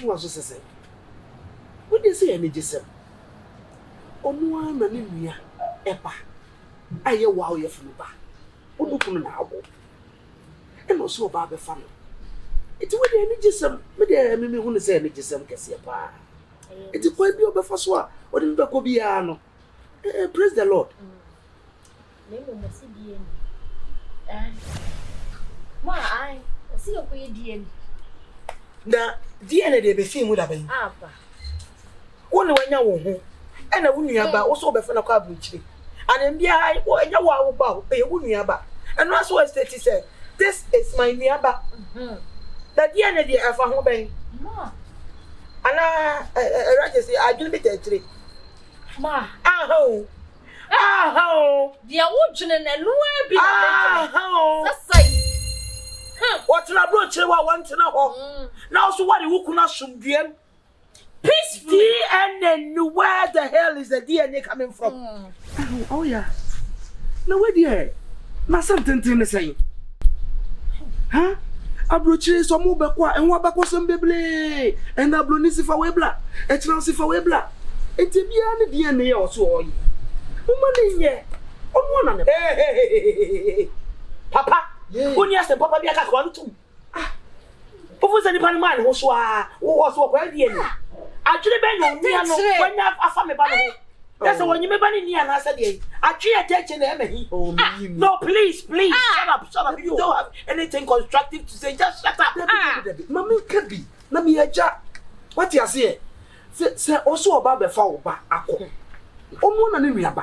Was said, what is any gisem? On one and in me, Epa. I hear wow, you're from the bar. Open an album. And also about the fun. It's what any gisem, but there, me who say any gisem can see a bar. It's a quite be over for swap, or in the Cobiano. Praise the Lord. Ma, I see your way, dear. Na DNA de be fi mu da ban Apa. Woni wanya wo ho e na wo nuaba wo so be fa na kwa abuchiri and bia wo anya wo ba ho e wo nuaba and also estate say this is my nuaba that DNA de afa ho ben Ma. Ana Raje say adwene be tachire Ma. Aho Dia wo dwene na no abi na aho sasai. What na bro chire wa want na ho now so what you kuna sumdiem peacefully and then where the hell is the DNA coming from? Oh, yeah. No, where dear? My something to say. Huh? I brought you some more back and what back was some baby and I blew Nisi for Webla, a chance for Webla. It's a beyond the DNA or so. Woman, yeah. On one of them. Hey, Papa, when you say Papa, be a cat too. Who was any man who was what DNA? Actually, Ben, when you have a family. That's when you may be near and I said, I treat attention to him. No, please, shut up. You don't have anything constructive to say, just shut up. Mammy can be. Let me a job. What you say? Say also about the foul back. Oh, one and in your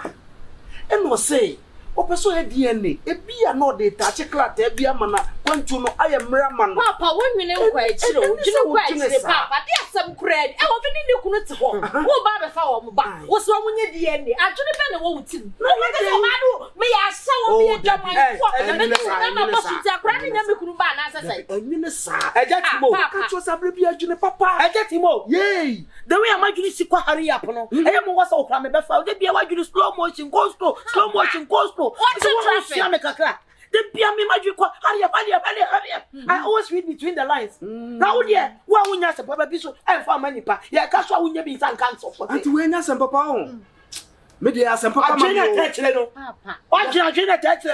and was say, Opeso DNA, a be a no de touch a clat, a be a mana, one to know I am Raman. Papa, when you know quite true, you know quite Papa, there's some credit. I was in the Kunut home. Who by the foul back? What's wrong with your DNA? I should have been a woman too. No, may I saw me a job and I'm not grabbing them to buy as I say. A minister, I get him more. Catch us up, Papa. I get him more. Yay. The way I might you see quite hurry up. I am what's all coming back. There be a white slow motion, go slow. What's the traffic? The Piami magic, hurry up. I always read between the lines. Now, dear, why wouldn't you say Papa Bishop and for money? Yeah, catch what wouldn't be some cancel for it. When you send Papa, maybe I send Papa. What you are doing a text?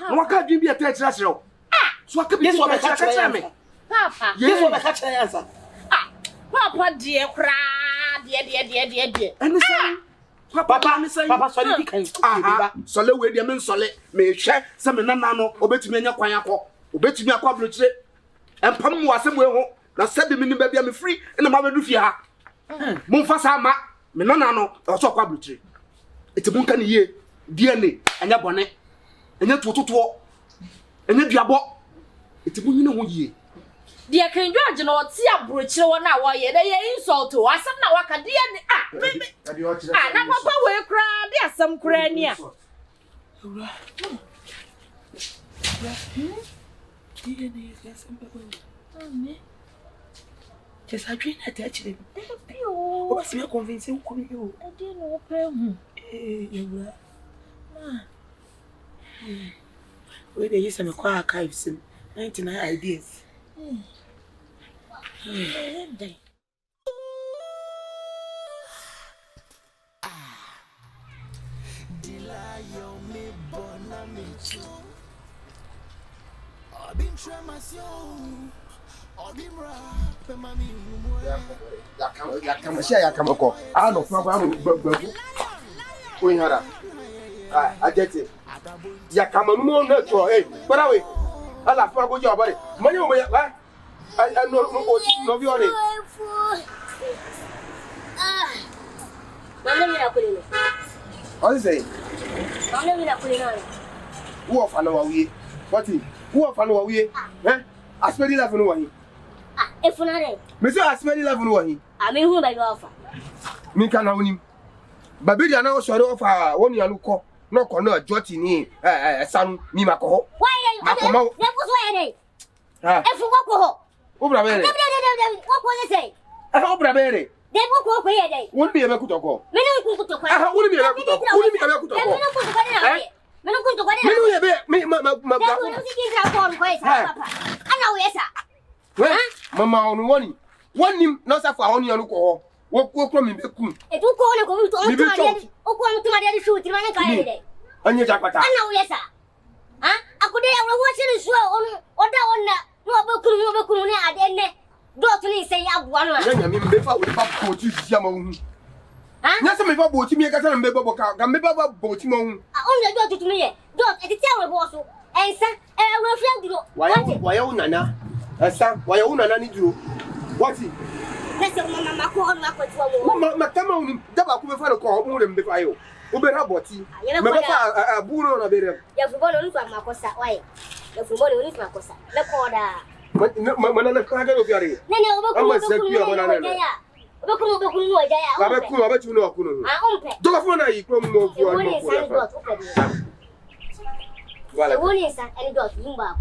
What can't you be a text? So I could be what I catch me. Papa, yes, what I catch the answer. Papa, dear, dear. And the same. Papa, sorry, can so let wait the men solid. May share some nano, obey to me, obey to me a quadruple, and Pam was somewhere. Now, 7 minutes, baby, I'm free, and the mother do fear. Mufasama, Menano, or so quadruple. It's a bunkan year, DNA, and your bonnet, and your tutu, and your diabo. It's a bunny year. Dear, can you imagine what see a brooch or now? Why they insult to us? I'm not a DNA. And Papa will cry. There's some crania. Just I dream attached him. What's your convincing you? I didn't open. Where they use some archives in 99 ideas. I get it. Yakama, no, hey, but away. I'll go your body. Money away, I know no your name. What is it? Who are follow away? What is who are follow away? Eh? I spend 11 away. If not, Monsieur, I spend 11 away. I mean, who I go offer? Me can have him. Baby, I know so offer 1 year look. No, no, Jotty, son, me, Mako. Why are you? That was why I forgot. Obra, what was I say? I hope Rabere. They won't go away. Wouldn't be able to go. Many people to I wouldn't be able to go. Me no kunto kwa Me no ye be me ma no siki ntra ko ko esa papa. Ana wo yesa. We mama onu woni. Wonim no sa fa onu anu ko. Wo kro me bekum. E tu ko le ko mi to on tuma de. O ko on tuma de shoot man ka ye de. Anya jakpata. Ana wo yesa. Ha? Akude ya wo se so onu oda onna no obekunu ne ade ne. Do to ni say aboa no. Ya nya me be fa wo pa ko ti sia ma hu. Ha? Nya se me fa bo ti me ka sa me be bo ka. Ga me ba bo ti ma hu. On le do tutu ye. Do e ti tell we bo so. Ensa we friend duro. Wa ya unana. Asa wa ya unana ni duro. What? Let's say mama ko on ma ko ti wo. Ma kama uni daba ku be fa ko mu le mbe fa yo. Wo be raboti. Me be fa aburo na be re. Ya fu bolo ntu amakosa why? Ya fu bolo ntu amakosa. Le ko da. Mana ka ga obiare. Nene obekunu ya. Obekunu wa ja ya. Obekunu abetu no okunu. Ah ompe. Doga fo na yi kro mu mo fu Woni san dot upebi. Wala. Woni san any dot yimba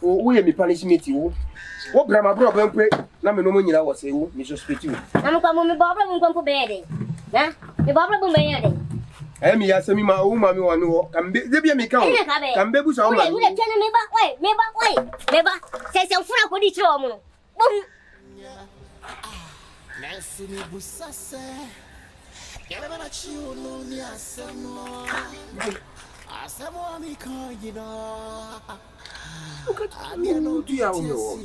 ko. Wo ye mi punishment wo. Wo grama bro bempe na me no mo nyina wo se wo mi suspect wo. Na mo kwa mo mi bobra mo kwa be de. Na? Mi bobra bo me ya de. Mi ya se mi ma o ma mi wo no kambe de bia mi ka o. Kambe bu sa o ma. Wo le tene me ba. Se fura ko di chiro mo no. Bom. Nancy ni busase. Yale bana chiu no ni asemo. Asemo ami kan yina. Ami no du ya o no.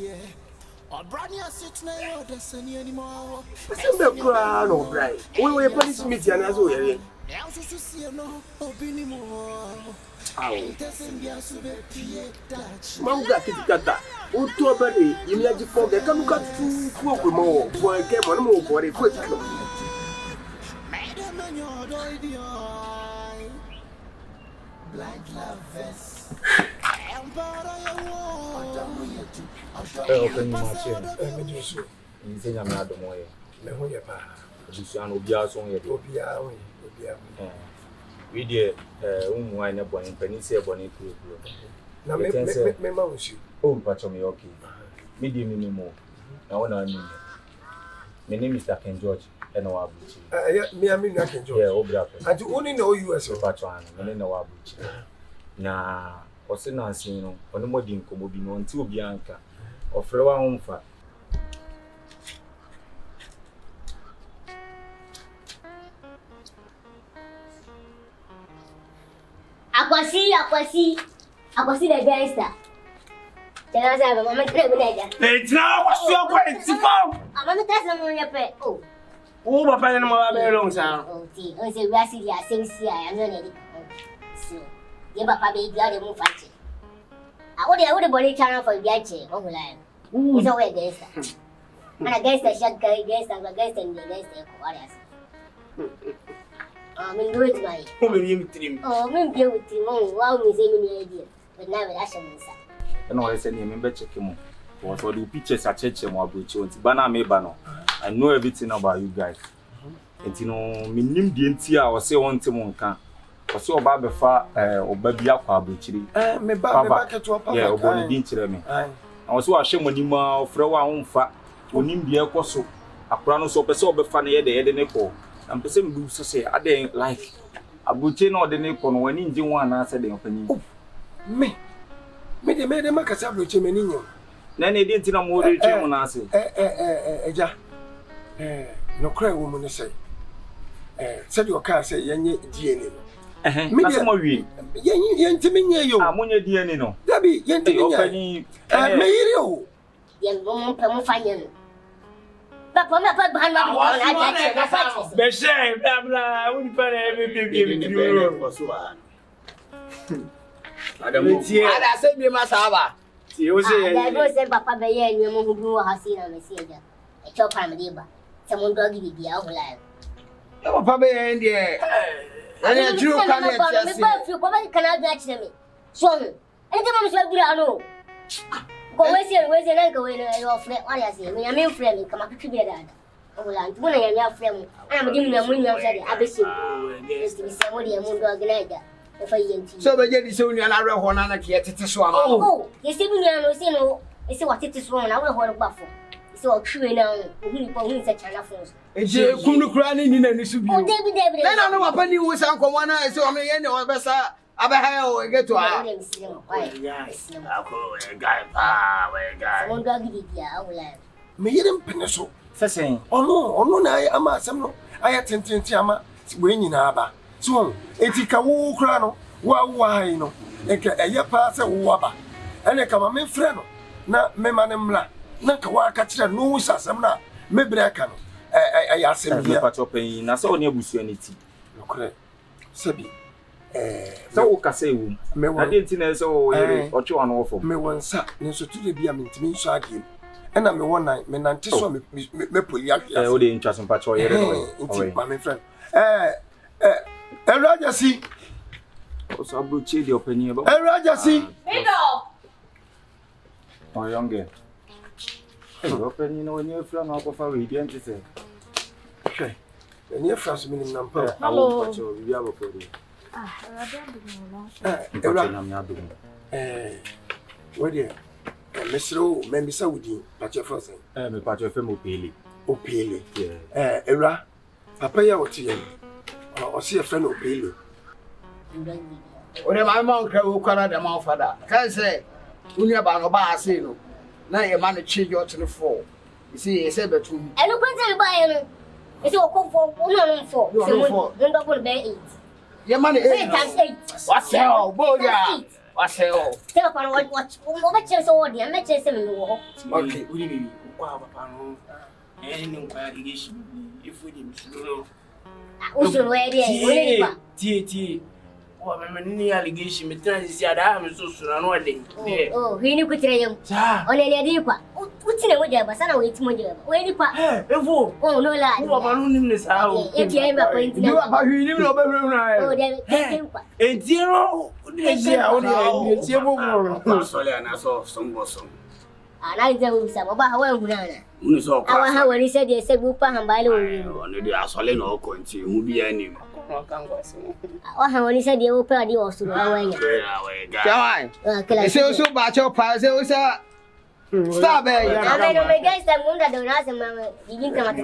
Obrani asitna yo desani animo. Sembe kra no brai. We punishment ya na so ye. Now so see no obini mo. Manga kitikata. Uto bari yimi aji foge kanuka tu ku mo bo ke mo mo bo re ku ta no. Black lovers. Open machine. Me do so. Nse nya me adomo ye. Me ho ye pa. Busuan obia so ye de. Obia. We dey umu ai na boni pani se boni kuro. Na me ma wo shi. Oh, pacho me okay. Me dey minimum. Na wona ni. My name is Ken George. And wa abuchi. Me am na Ken George. Yeah, obra. And you only know US pacho an. Me na wa abuchi. Na ose na ansin no, ono modi nkomo bi no nti obi anka. Ofre wa homfa. Akwasi the gangster. Tena sa mama tre bi daja. Tena Akwasi ko entifo. Mama tesa mo ya pe. Oh. O papa ni mo ba be long sa. Oh ti, o se wi asiri asensi a ya no ne di. So, ye papa be dia de mo fachi. A wo de body channel for dia che, o hula. Is a way gangster. Ana gangster shak gangster ko ari asa. Min do it mai. O me yim trim. Oh, min bi o trim. Wa mi se mi idea. But now we asha munsa. And I say, remember check him. For the pictures I check him about you. Bana me bano. I know everything about you guys. And you know, me nim the entia or say one thing can. For so about befa baby aqua buchiri. Me ba ke to papa. Yeah, oboni din kire me. I was so ashamed when ma ofre wa onfa. Onim de ekoso. Akura no so pese obefa na ye de ne ko. Am pese me bu so say ade like abuche na ode ne ko no wani nji wan na ase de ofani. Me de makasa bloche me ninyo. Na ne di ntina mo re twe mo na ase. Eja. No cry wo mo ne say. Said your car say yenye DNA no. Me de mo wi. Yentimi nye yo. Ah mo nye DNA no. Dabi yentimi nye. Ofani me yiri o. Yen mo pe mo fanya no. Papa me pa ban ma bi na ja che na fa. Be say bla we pa na be trim. Adamu tie. Ada se bi ma saba. Tie o se. Da go se papa be ye ni mo hu bi ha si na me si eja. E cho pa me ba. Se mo ndo gi bi a ho la. Papa be ye ndie. Ana juru kan e tia si. Me ba fi ko ba kana ga chi me. So no. E de mo so gura no. Ko we se na ko we no yo fre wa ya se. Me ya me fre me kama pipi be da. O la ntu na ya me fre mo. Ana me di mu nya se de abesi. Esti se mo di mo ndo gi na ja. So be je di se unu na reho na na ke tete so ama. Oh, you see me no say no. You see what it is wrong na we ho gba fo. So true now. We need to channel phones. Eje kumnu kura ni na ni su bi. Oh, David. Na no papa ni wo san komo na se o me ye ne o be sa abahaya o egeto a. Me yedem pene so. Sesen. Ono na ay ama asem no. Aya tententi ama we nyina aba. So etika wo kura no. Wa hai no. Eke eye pa se wo aba. Ene kama me frɛ no. Na me manemla. Na ka wa ka kire no asem na me breka no. Aya asem bia. Me pa chopen na se oni abusu ani ti. Nokre. Sabi. So o kase wu. Na de nti na se o yere o twe wan wo fo. Me wonsa ne so tu de bia me ntimi nso agem. Ena me won me nante so me poli akya. O de ntwa so pa cho yere no. Nti ma me friend. Erajasi. O so abrochi de opani ba. Erajasi. Aidoo. O yonge. Opani no onye fra na akofa we di ntse se. Okay. Eni fra so minim nampa. Hello. Pa cho bia ba ko de. What dear? Mr. Membisa Woody, Patcher Frozen. Me Patcher Fem Opele. Opele. Era, Papa Yawotian, or see a friend Opele. When my mom can call the mouth for that. Can't say, when you're about a bar, say no. Now your man change your to the four. You see, he said to me. I look at the buyer. It's all come for 1 double bed 8. Your money 8 times 8. What's hell, boy? What's hell? Tell upon what just order, I met just a Okay, we need to any irrigation if we didn't know. We should wear it. T. Oh, my many allegation, but I'm so soon. Oh, he knew Kutrium. On any deeper. What's in a way, but I wait more. Where the part? Oh, no, lad. Who are in this house? If you ever point to you about you, you know, a zero. And I don't know about how he said, yes, a whoop and by the way. Only the Asolin or Conti, who be any. Or how he said, you open the also. I say so about your pies, stop it. I don't make guys that won't have ask him, Mamma. You didn't come at the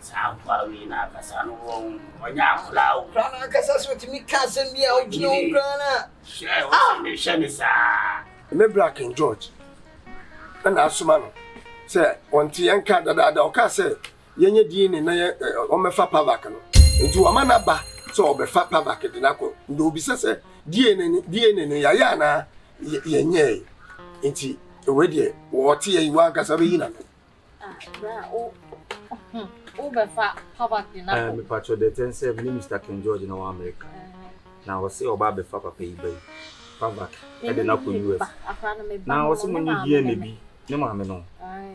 Saparina, Casano, Wanyafla, Rana Casas with me, cousin, me out, you know, Shemisa. Me Black and George. And Asumano say, one tea and cat that I can say, Yenny Dean in on my fat pavacano. Into a manaba, so be fat pavac in Nako. Do be says, DNA, Yayana, Yenye. Inti, already, what tea you want Casabina. Over fat, Papa, me patcho de 10 Mr. King George in America. Now I say about the Papa pay by Papa. I did not put US. Now what's when you DNA? No, mamma, no.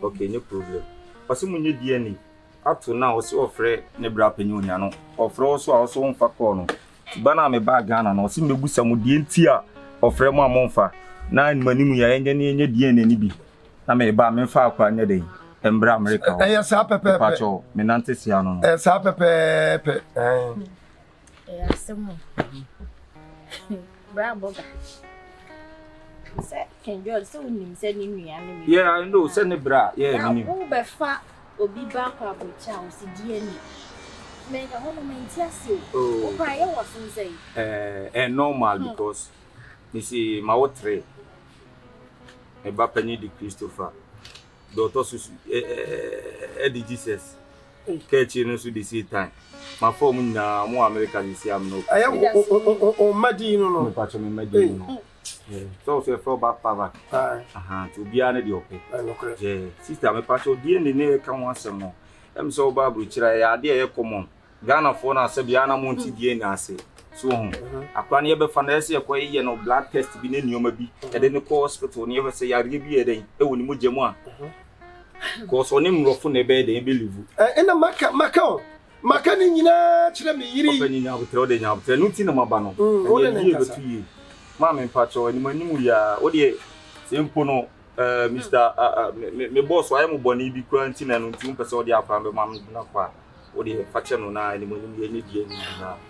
Okay, no problem. What's when you DNA? Up to now, so afraid Nebra Penuno, or Frost also on Facono. Bana me bag gun and also me with some DNT or Frema Monfa. 9 money, and any DNA. I may buy me far quite day. Embra America. Yes, Papa. Pacho, Menante Siano. Yes, Papa. Yes, some Bravo. Can you also send me? Yeah, I know, send a bra. Yeah, over fat or be back up with Charles, DNA. Make a home and oh, I wasn't say. Normal because you see, my old trade. A Bapany de Christopher. Doctor Eddie Jesus. Catching us with the same time. My phone now more American is here. No, I am Madino, Patch Madino. So, for back power. To be an idiot. Sister, my patch of DNA come once more. I'm so bad, which I dare come on. Ghana for us, Sabiana Monti DNA say. So, I can't ever fancy a quay and blood test be in your maybe, and then the hospital never say I give you a day. It will move Jemma. Cause on him rough on the bed, they believe. And a Macao. Macanina, Chile, opening now with Rodin out, the Nutina Mabano. To you. Mamma and Pacho, and Manuya, what ye, Simpono, Mr. Me boss, I am Bonnie be quarantine and 2 person, the upper mamma, what ye, Fachano, and the money you need,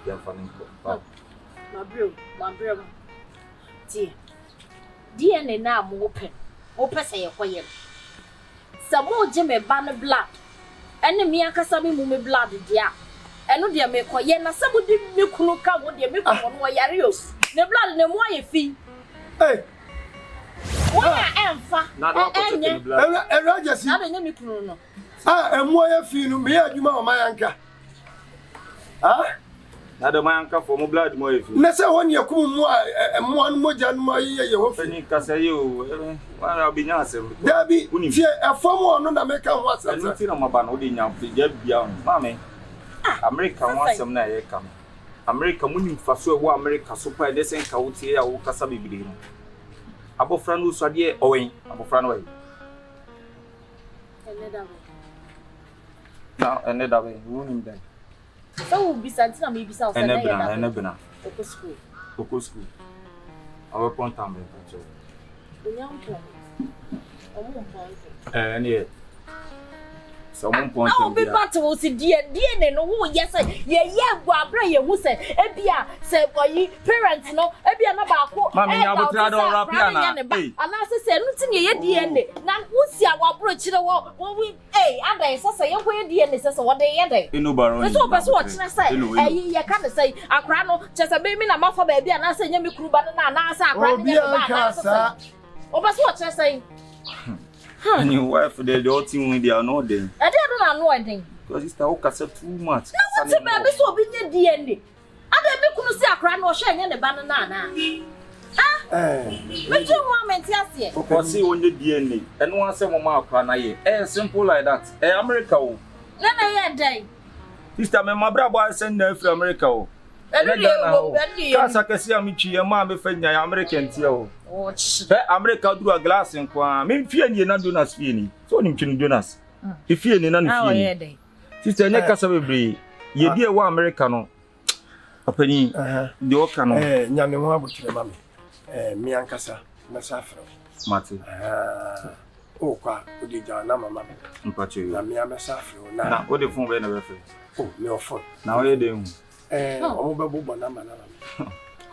young funny. My bro, DNA na mo open say ye koye samo je me ba no blood ene me akasa me mu me blood dia eno dia me koye na sabo di me kunu ka wo dia me kunu no yare o ne blood ne mo aye fi wona emfa enye era jesi na be me kunu no emo aye fi no me adwuma o mayanka na de mayanka for mo blood mo aye fi na se woni yakum mu emo an moja no aye ye wo fi ni kasa ye o wa obinya asem dabi tie afom ono na meka ho asem anu ti na maba no de nya ya bia mame America won asem na ye kam America muni faso e wo America so pa de sen ka wotie ya wo kasa bibiri no abofra no so de owen abofra no we ene da we woni mdan so bisanti na me bisa o se na ya ene bina oko school awe ponta me pacho unyampo ene so mon ponta oh be battle si die no wo yes ye gwa abra ye hu se ebia se boyi parents no ebia na ba ko mama nya botra do rapia na ana se no tin ye die na wo si awabro kire wo wi adai se ye ko ye die se wo de ye dai inu baro so person wo kire se ye ka ne se akra no chese be mi na mafa ba bia na se nya mi kuru ba na na se akra ne ba na se o person wo kire se and your wife the thing with their no then I don't know anything because it's the okasa too much na what be so be nye DNA ada be kunu si akra na o hwe nye ne ba na na me too moment ase because see on the DNA and one say mama akra na ye simple like that America o na ye dai sister me mabra boy send na from America o kasa kasi amichi ma me fanya American tia o America duru glass nkwa me fie ni na Jonas fie ni so ni mtwinu Jonas fie ni na no fie ni sister ne kasa bebre ye die wa America no apani de o ka no nyame ho abotire mame mi ankasa na safro mate o kwa odi ja na mama mpacho yo na mi amesafro na o de fon be na be fe me ofon na o ye de hu omo be bo na mama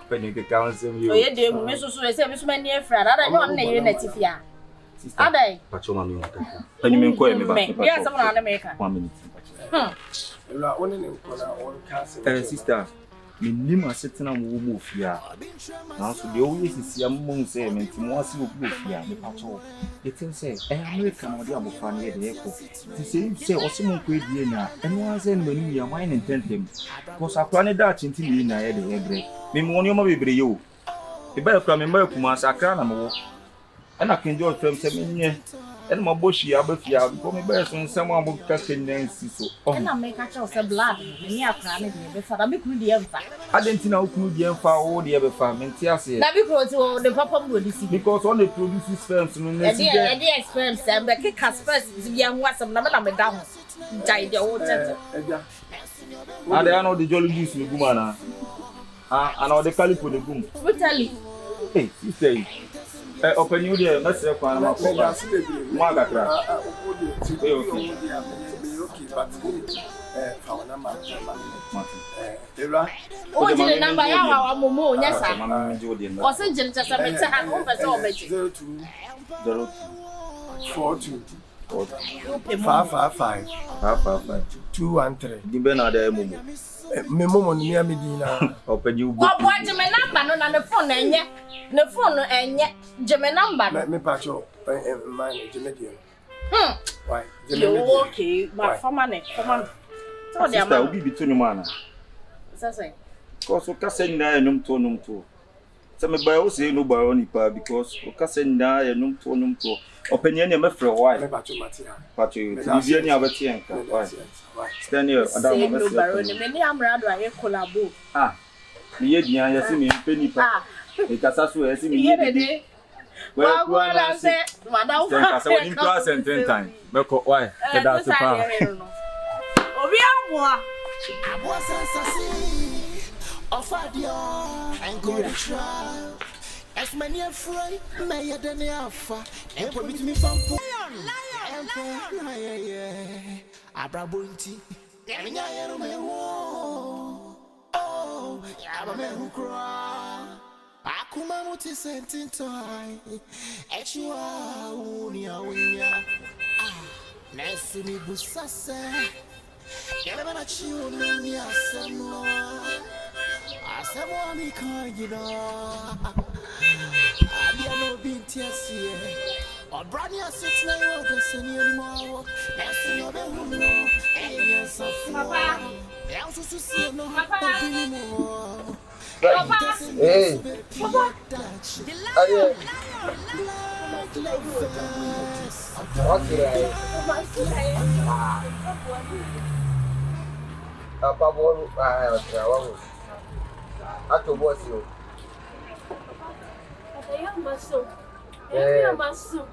apani ke ka nsem yo o ye de hu me so se me so mani afra ada no na ye na tifia ada pacho mami o ka pani me ko e me ba ya sama na me ka 1 minute la one ne ko na on ka se sister minima setena mo ofia na so de o yesisi ammo se mentimo ase ofia me pacho it say America no de abofa na ye de eko ti se o se mo ko edie na eno azen manu ya wine intentem ko sakwa ne da chinti ni na ye de ebre me mo ni mo bebre yo e ba ekura me ma kuma sakra na mo ana kenjo fem se menye eno mo boshi abafia ko me ba so nsem abo kake nansi so na me ka cha se blood ni akra ne de be fa da me kunu de emfa adentina okunu de emfa wo de be fa menti ase na be kru ti o de papa mo di si because on the produces sperms no na si e de experience am be ke sperms bi an wasam na me da ho jai de o tete ade ano de jolly juice me guma na ana de calipo de gum totally sister open you there message kwa na ko ba ma gakra okay but fauna ma era o jile number ya wa momo nya sa mama mi jodi na o se jile cha sa me ta ha ko pese o beji 02 42 555 213 dimbe na da momo me momo ni mi dina open you go bo jile number no na the phone enye ne phone no enye jile number me pacho man jile dia why you okay my former so dia ma obi bitunu mana sasa ko so kasa nyina enum to se me ba o se no ba oni pa because o kasa nyina enum to opinion ne me frɛ why me pacho matia pacho bibia ni abeti enka why stand here adam me no baro ne me ni amrado aye collabo me ye dian ya se me mpeni pa e kasa so ya se me ye di well kwa se madam kasa woni mpra senten time me ko why that so pa obi amwa Abwa sensasi ofadio enko di trial as many afraid may ya dene afa enko bitimi fampo lion abrabonti enya yero mewo oh ya ba me hukra Kumamuti sentinto Echua unia unia Nesi mi busase Yeleba na chiu unia semlo Asemo amikajina Abia no binti asiye Obrani asitna yo deseni animo Nesi no behuno Enya safu Ya usususie no Obini mo Hey. Aye. Apa bolu trabajo. Ato bosi o. Ayo masuk. Eh. Masuk.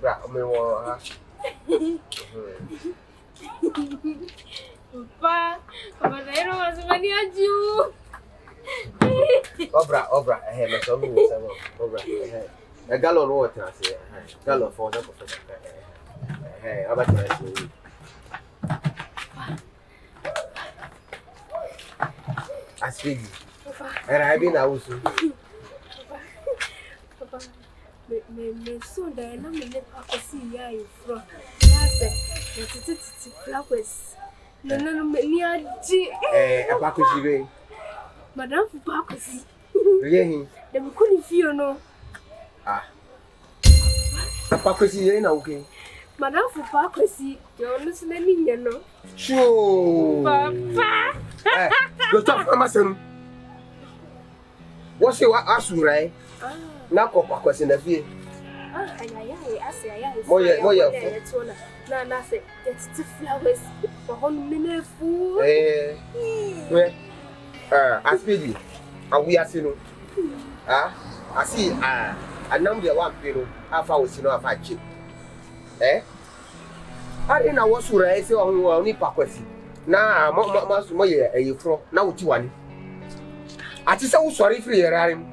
Bra, me wo ha. Papa, daí masuk mani aju. Obra, me so mi wo sabo. Obra, A gallon water say, gallon for the professor. About to I speak. And I've been out. Me so da na me ne Akwasi ya you from. That's flowers. No me aji. Akwasi be. Madam Akwasi. Really? Dem kuni fio no. Akwasi ye na okay. Madam Akwasi, you no se na ninya no. Sure. Papa. Go stop Amazon. What's your asura? Na ko Akwasi na fie. Moya. Na say get flowers. For hon menefu. Aspedi. We are sino. I see a number one people afa osino afa chip. I na wasura ese o ni Akwasi. Na mo ye eyefro na wuti wani. Ati se wo sorry free yerarim.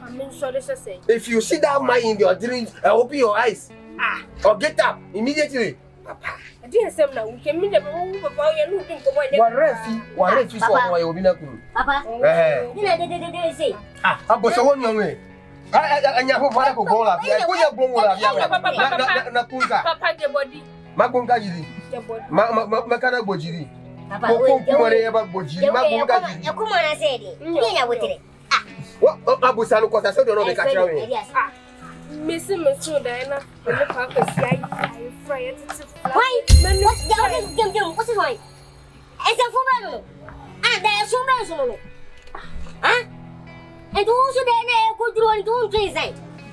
I'm sorry to say. If you see that man in your dreams, open your eyes. Or get up immediately. Papa. I didn't say now. We can meet the papa. You looking for one. Warefi so why you be na kuru. Papa. They say. Abo so won your anya ho fara ko gola bia ko ya gbon wala bia na kunga. Papa the body. Magunga yiri. The body. Makana gbojiri. Papa. Ko kumare ya ba gbojiri magunga yiri. Ya kumara say di. Ni ya wotire. What abusa no kwata so do no be catch away. Missy Dana, when the Akwasi I fry it. Why? What's it why? It's a full there's so much. And also then could do on two trees.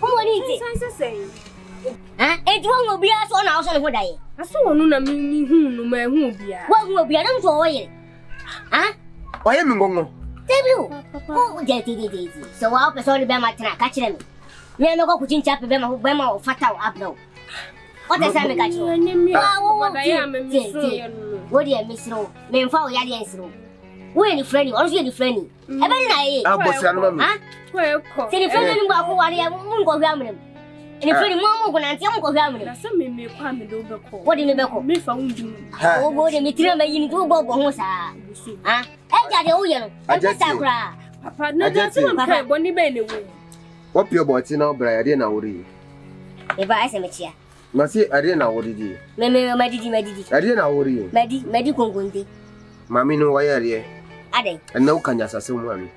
Who want it? Say. It won't be us on house on what I. I saw no meaning who be. What will be? I don't know. Why am I going? Oh, Jetty. So I'll be sorry about my track. Catch them. Me no go kuchin chap be ma o fata up now. What does that make at you? What do you miss no? Me fa o ya dey nsiro. We any friend, or you any friend. E be na yi. Abosi anu ma. Where ko? Say the friend ni ba ko wari ya mun go hwa amnem. Any friend mo go na ntia mo go hwa amnem. Na se me kwa me do be ko. What do you be ko? Me fa undu. O go de me tire me yin to go ho sa. E ja de o ye no. E ko sa kra. Papa na ja se mo kai boni be ne wo. What your body now, Bra? I didn't worry. If I say, Machia, Massi, I didn't worry. Medidi. I didn't worry. Medical. Mammy, no, why are you? Ade. And no can just assume one.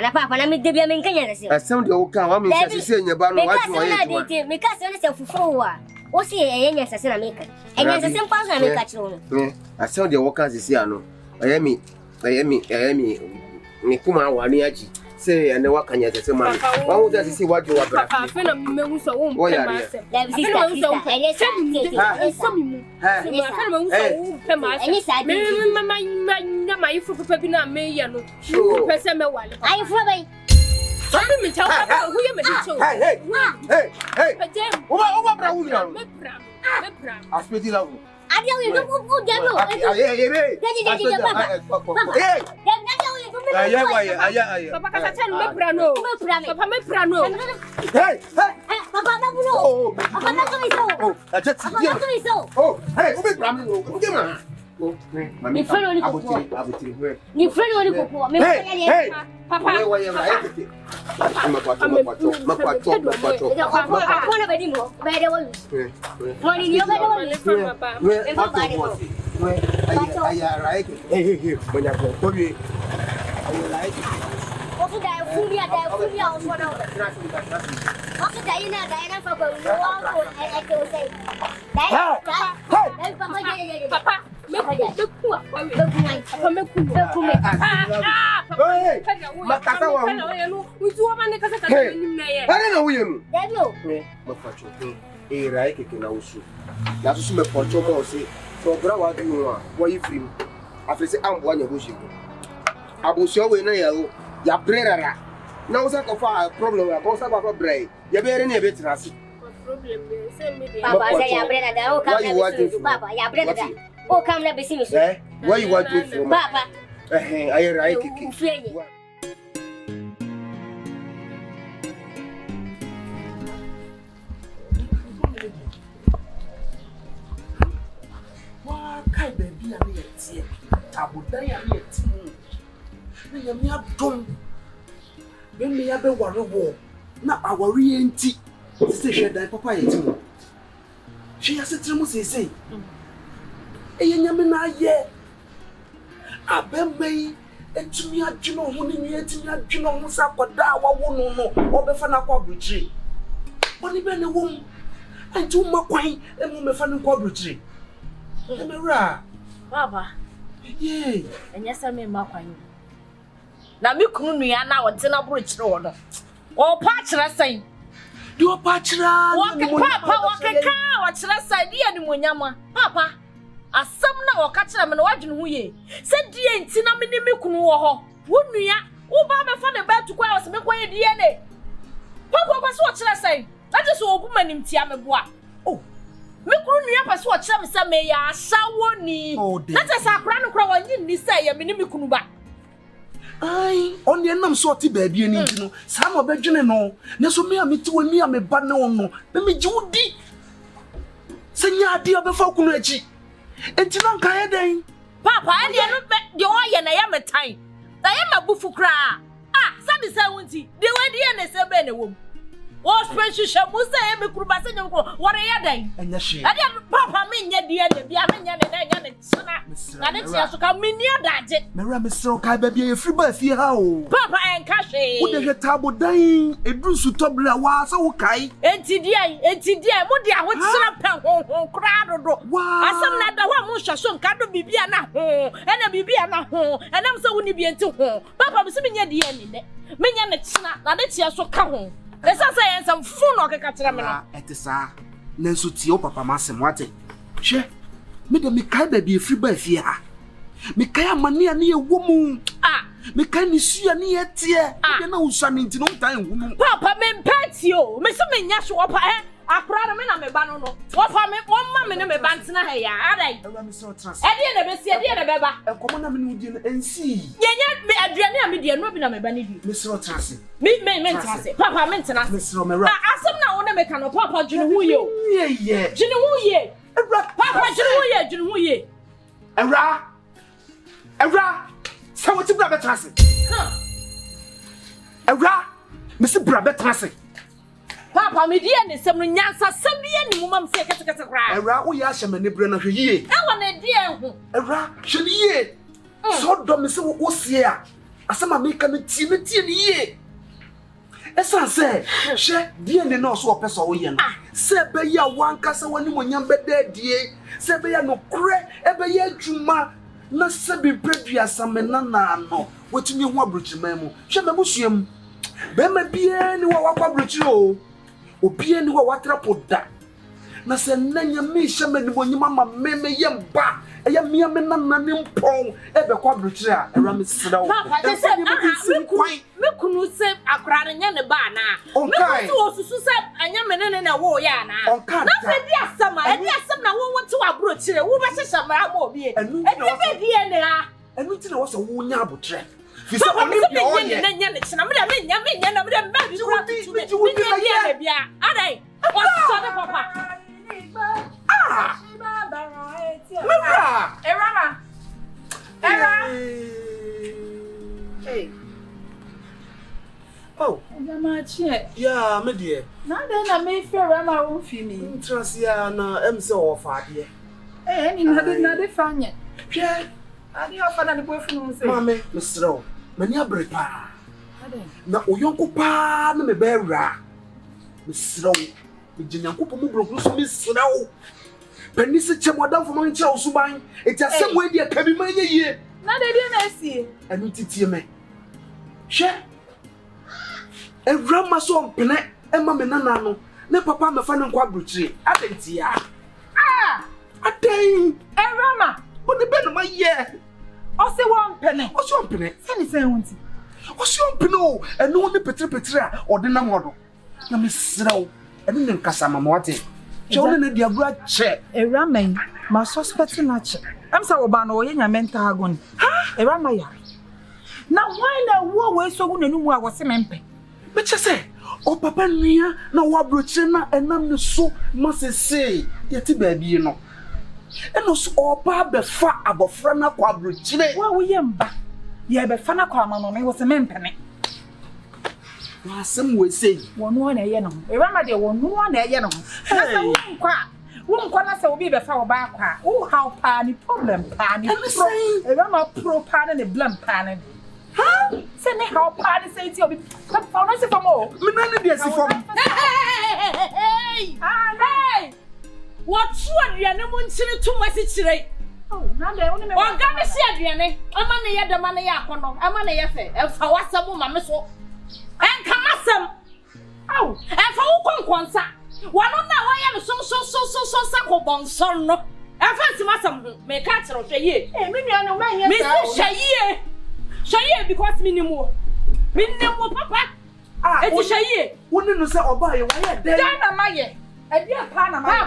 Na papa na me debia me nkanya na se. I sound the old car, I mean, say, your bar, what you are. Make us yourself for wa. O se e nya sase na make. E nya sase mpa na make achiro no. I sound the workers is here no. I am me kuma wani aji. Say and the work can yet say man. Why would I see what you are? Papa, friend of me who so won't. Ni friend woni ko. Papa. Where you like it? Now, what's a problem? I go about a brain. You're very near it. Papa, say your brother, oh, come to Papa, your brother. Oh, come let me see me. Where you want to, Papa? I like it. Kai baby, I'm here. Abu Daya, I'm here. Me abdom. When me abe war. Na awari enti. Sister sheda papa yeti. She has a say. Nyame na ye. Abembe etumi adweno ho ni etumi adweno ho sakoda wawo no obefa na kwa bruchi. Oni be ne wom. Anti wo makwan emu mefa ne kwa bruchi. Emera. Papa. Yey. Enyesa me makwan. Na me kunu nua na wote na bruchi wo no. O pa kire san. Di o pa kire. Papa wakeka wa kire san di animonyama. Papa. Asam na wakachira me no wadwene ho ye. Se die nti na me ni me kunu wo ho. Wo nua, wo ba me fa ne ba tu kwa o se me kwa ye die ne. Papa kwa so kire san. That is wo buma nim tia me boa. Oh. Me kunu nua pa so kire me se me ya asawo ni. That is akra no kra wanyi ni se ye me ni me kunu ba. Ai, on the nam so ti ba bia ni nti no. Sa ma bedwene no. Ne so me ameti wani ame ba ne won no. Me jiwudi. Se nya ade obefa kunu achi. Enti na nka ye den. Papa, ade no de o ye na ya metan. Da ye mabufu kra. Ah, sabi se wunti. De wadi ye na se be ne wom. O special shamu se ye me kuru ba se nyam ko. Wore ye den. Enya hye. Ade papa me nya de ye ne bia me nya ne na nya ne tsena. Na de tia so ka me ni adaje. Mera me sro kai ba bia ye free ba fie ha o. Papa enka hwe. Wo de hwe tabo dan edru su tobla wa sa wo kai. Enti dia mo dia ho tsena pe ho kra dodo. Asam na da ho mo hwa so nka do bibia na ho. Ena bibia na ho. Enam se woni bi enti ho. Papa me se me nya de ye ni de. Me nya ne tsena na de tia so ka ho. Esa se yen sam fu no keka kira me no. Etisa. Nenso tie o papa masem wate. Hwe. Me de me kai ba bia free ba fie ha. Me kai amane ane ye wo mu. Ah, me kai ni sua ne ye tie. De na usua ne ntino ntan hu no. Papa me mpati o. Me se me nya so opa akra na me na me ba no no. Opa me omma me ne me ba ntena ha ya. Adai. Ewa me so trans. E de na be si, e de na be ba. Enkomo na me no di ensi. Yenya me aduane a me de no bi na me ba ne di. Me so trans. Me ntena. Papa me ntena. Me so me ra. Asem na wo na me ka no papa dwene hu ye o. Ye. Dwene hu ye. Papa dwene hu ye. Ewra. Sa wo ti bra be trans. Ewra. Me se bra be trans. Papa me die ne sem no nyansa sem die ni mumam se kete kra. Ewra wo ya hyemane bre na hwe yie. E wo na die hu. Ewra, hwe yie. So do me se wo sie a. Asema me ka me tie ni yie. Esa se, hwe die ne no so opeso wo ye no. Se be ya wanka se wani monyam be da die. Se be ya no kre, e be ya adwuma. Na se bi predua samena na no. Wotumi hu abrochima mu. Hwe me busuam. Be ma bie ni wo wakwa abrochiro o. Obie ni wo watra poda. Na se nanya me hyemani bonyima ma meme yemba. Eya mia me na nane mpon e be kwa abrochire a era me sedawo. Papa se me kunu se akra nya ne ba na. Me kutu osusu se anya me ne na wo ya na. Na se di asama, e di asam na wo wote wa abrochire. Wo be hyehya mara ma obi. E be di ne ha. Enu ti na wo se wo nya abotre. Fisa oni bi o ye na nya ne china me nya na me ba bi kura tutu me nya bia adai o so de papa Mera Erama Era Hey. Yamachi. Yeah, me dear. Now then, I may fear Rama won't feel me. Trust ya na so far dear. Eh, any not fun yet. Yeah. I did offer that the boyfriend say, Mammy, Mr. Rowe, many a break pa. Na oyonko pa na me bera. Mr. Rowe, me jinyanko mu broku so Mr. Rowe. Penisi chemodan for my child suban. It's a same way dear can be my year. Now they didn't see. And titi me. Share. E grandma so mpene e ma me nana no. Ne papa me fa ne kwa bruchire. Adenti ya. Ah! Aden. E Rama. But the ben ma ye. O se won pene. O se won pene. Sani say wonti. O se won pene o. E no ne petre a o de na modo. Na me sraw. E ne nkasa mama wate. Che o ne dia bra che. E Rama ma suspect na che. Am say oba no ye nya mental agony. Ha? E Rama ya. Na why na wo we so gu nanu mu a wo se mempe. Me che say o papa nua na wo abrochire na enam ne so masese yeti baabi no. Eno so oba be fa abofra na kwa abrochire. Wa wo ye mba. Ye be fa na kwa mama me wo se mempe me. Wa asem we say Wonu na ye no. E Rama de wonu na ye no. Na se wo nkwa na se obi be fa wo ba kwa. Wo how pa ni problem pa ni. E Rama pro pa na ne blam pa na. Ha? Say ne how pa ni say ti obi. Pa no se famo. me na ne dia si fom. Hey! Hey! What aduane mu nchire to masi chire. Oh, na de woni me. O ga me si aduane. Ama ne ye de ma ne ye akono. Ama ne ye fe. E fa wasam ma me so. En kamasam. Au, e fa wo konkonsa. Wano na wa ye me so sako bonson no. E fa nti masam ho. Me ka kire hwe ye. Eh, me nua no ma ye sa. Me si hwe ye. Hwe ye because minimo. Minimo papa. Ah, e ti hwe ye. Woni no se oba ye wa ye den. Dan na ma ye. E dia pa na ma ye.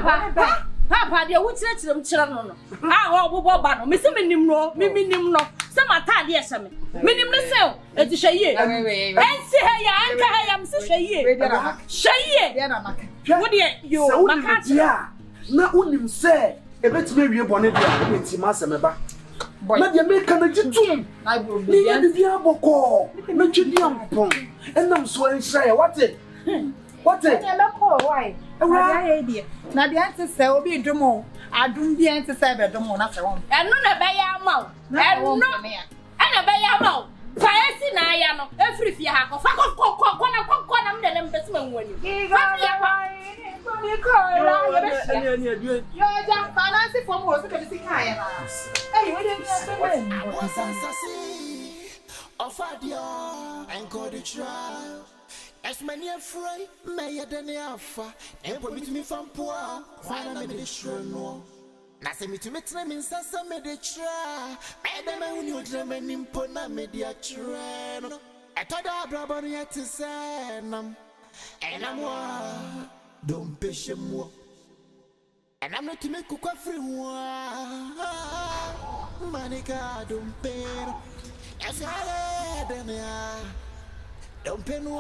Papa de wo chire no no. Ah, wo bo ba no. Me se minim no. Me minim no. Se mata de e se me. Minim ne se o. E ti hwe ye. Ensi ha ya anka ha ya me se hwe ye. Hwe ye. De na maka. Wo de yo maka dia. Na unim se e betime wie bone dia e nti ma se me ba. Na de me kana gitum. Na bro Ni de dia boko. Me twedi ampon. Enam so enhra ye wate. Wate. E me call why? Na dia idea. Na dia ante se obi dwom. Adum bi ante se be dwom na se won. Eno na be ya ma. Eno. Ana be ya ma. Fa esi na ya no. Efri fie ha ko fa ko na me dem besu manwani. Fa ya pa. Ni ko la ye be sia. Yo ja finance for mo so ke bi kan ya na. Eh, we dey spend. Ofadia and go the trial. As many afraid, may than the alpha, and put me to me from poor. Why not make it sure no? Nothing me to make them in Sassa made it try. Madam, I knew German in Pona media trend. I thought I brought yet to say, and I'm don't push him more. And I'm not to make cook free one. Manica, don't pay. As I had don't pay no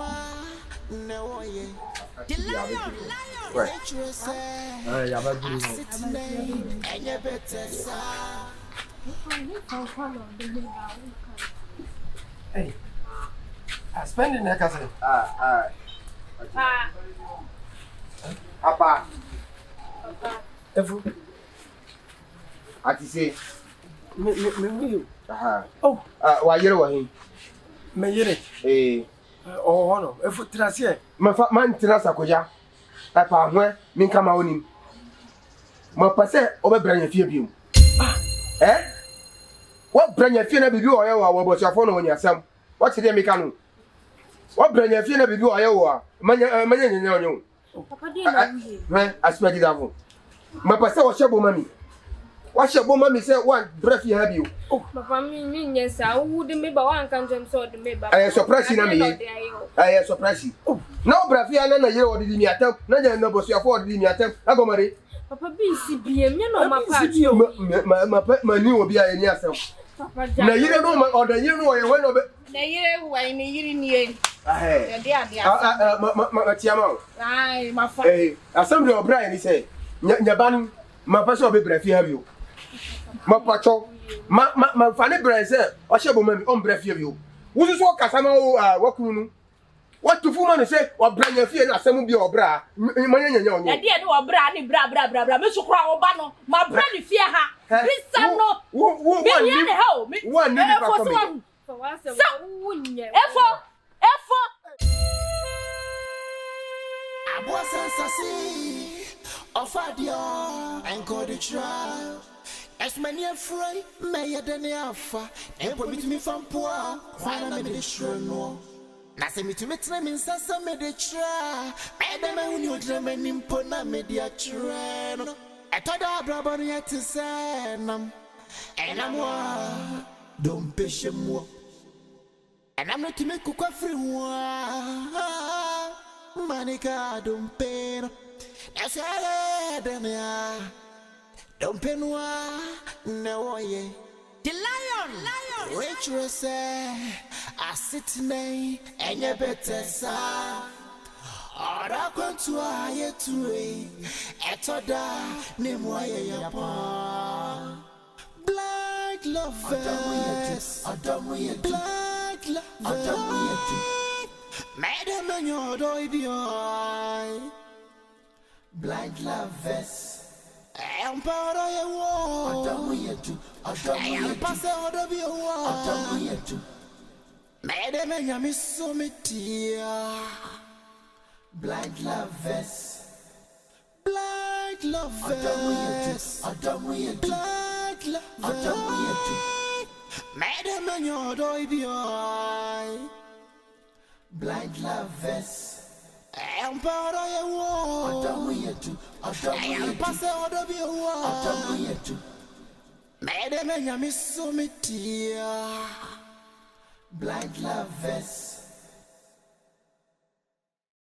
way. The lion, and you better Hey, I spend in that cousin. Apa. Efu. Ati say Me. aha. Oh, Wa yere wa hin. me yere. Oh no. Efu trasie. Man tirasa koja. Apa ho min kama onim. Ma pase obebran fie biom. What branya fie na bibi oye wa bosuafo no nya sam. What dey me kanu? What branya fie na bibi oye wa manya nyanya onyo. Papa dey na he. Spendilove. Ma pase wo shebo mami. Wa shebo mami say one breath you have you. Oh, papa me yes, I would me ba wan kan jam so de me ba. I surprise na me. I surprise. Oh, now breath you na ye wo di mi atam. Na nya na bosuafo di mi atam. Agomare. Papa bi si biem me no ma party. Ma ni obi a ni asem. Na yire no ma oda yire no ye we no be. Na yire wa ni yire ni e. Eh. De ade ma tiama. Ai, ma fa. Asem de obra ni say. Nya ban ma pa so be breath you have you. Ma pacho. Ma fa ne breath say o shebo mami on breath you. Wo so kasa ma wo wakunu nu. What to woman say or brand your fear na some be or bra. Money nyo. Na dia no bra ni bra. Me so kra oba no. Ma bra ni fear ha. Krista no. One need help. One need For what some wunye. Efo. Abosasasi ofadio enko the trial. As many afraid may than alpha and put me from poor. Why not me the sure no? Nasa me to me in Sasa me the try. Madam, when you dream and impona media train. I thought I brought yet to say, and I'm don't push him. And I'm not to make cook free one. Manica don't pay. That's all don't pay no way. The lion. Rachel say, I sit nay and you better sa. Or I come to a yet to a etoda name why Black lovers, black lovers, Madam and your doy, black lovers. I am proud of your wall. I am passing out of your wall. Madam, and you miss so many black lovers. Black lovers. Black lovers. Madam, and your doy, black lovers. I am proud of your wall. I am passing out of your wall. Madam, and you miss so many black lovers.